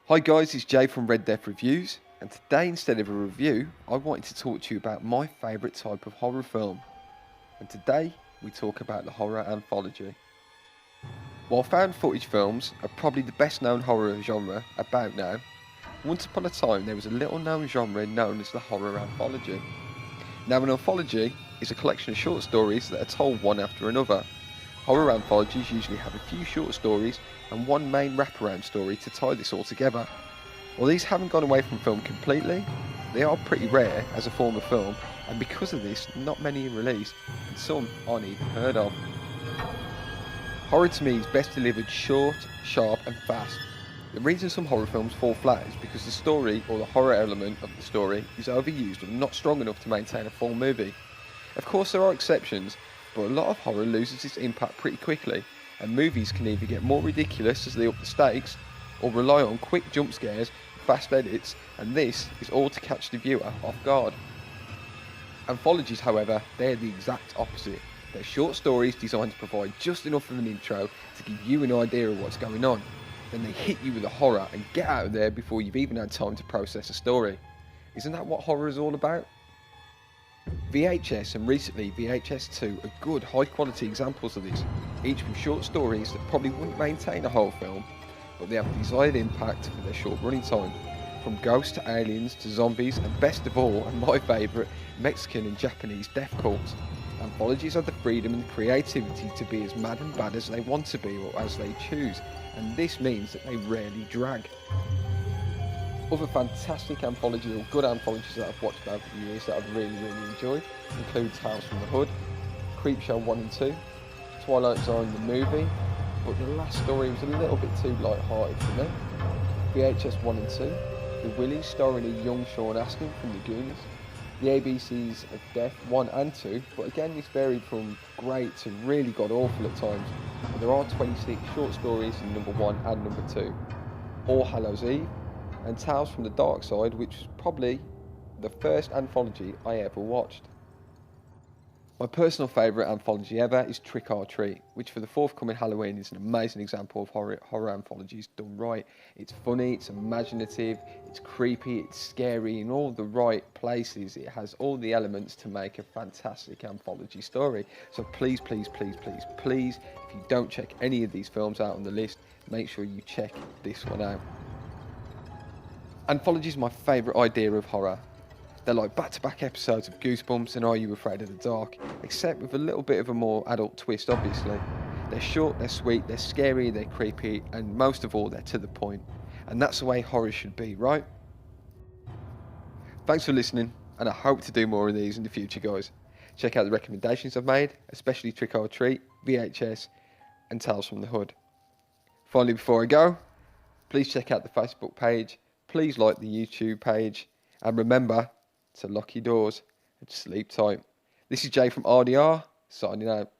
Hi guys, it's Jay from Red Death Reviews, and today instead of a review, I wanted to talk to you about my favourite type of horror film. And today, we talk about the horror anthology. While found footage films are probably the best known horror genre about now, once upon a time there was a little known genre known as the horror anthology. Now an anthology is a collection of short stories that are told one after another. Horror anthologies usually have a few short stories and one main wraparound story to tie this all together. While these haven't gone away from film completely, they are pretty rare as a form of film, and because of this, not many are released, and some aren't even heard of. Horror to me is best delivered short, sharp and fast. The reason some horror films fall flat is because the story or the horror element of the story is overused or not strong enough to maintain a full movie. Of course there are exceptions, but a lot of horror loses its impact pretty quickly, and movies can either get more ridiculous as they up the stakes, or rely on quick jump scares, fast edits, and this is all to catch the viewer off guard. Anthologies, however, they're the exact opposite. They're short stories designed to provide just enough of an intro to give you an idea of what's going on. Then they hit you with the horror and get out of there before you've even had time to process a story. Isn't that what horror is all about? VHS and recently VHS 2 are good high quality examples of this, each with short stories that probably wouldn't maintain a whole film, but they have the desired impact for their short running time. From ghosts to aliens to zombies and best of all, and my favourite, Mexican and Japanese death cults. Anthologies have the freedom and creativity to be as mad and bad as they want to be or as they choose, and this means that they rarely drag. Other fantastic anthologies or good anthologies that I've watched over the years that I've really enjoyed include Tales from the Hood, Creepshow 1 and 2, Twilight Zone the movie, but the last story was a little bit too light-hearted for me. VHS 1 and 2, The Willies starring a young Sean Astin from the Goonies, The ABCs of Death 1 and 2, but again this varied from great to really god-awful at times, but there are 26 short stories in number 1 and number 2. All Hallows Eve, and Tales from the Dark Side, which was probably the first anthology I ever watched. My personal favourite anthology ever is Trick or Treat, which for the forthcoming Halloween is an amazing example of horror anthologies done right. It's funny, it's imaginative, it's creepy, it's scary, in all the right places. It has all the elements to make a fantastic anthology story. So please, if you don't check any of these films out on the list, make sure you check this one out. Anthology is my favourite idea of horror. They're like back-to-back episodes of Goosebumps and Are You Afraid of the Dark, except with a little bit of a more adult twist, obviously. They're short, they're sweet, they're scary, they're creepy, and most of all, they're to the point. And that's the way horror should be, right? Thanks for listening, and I hope to do more of these in the future, guys. Check out the recommendations I've made, especially Trick or Treat, VHS, and Tales from the Hood. Finally, before I go, please check out the Facebook page, please like the YouTube page, and remember to lock your doors and sleep tight. This is Jay from RDR, signing out.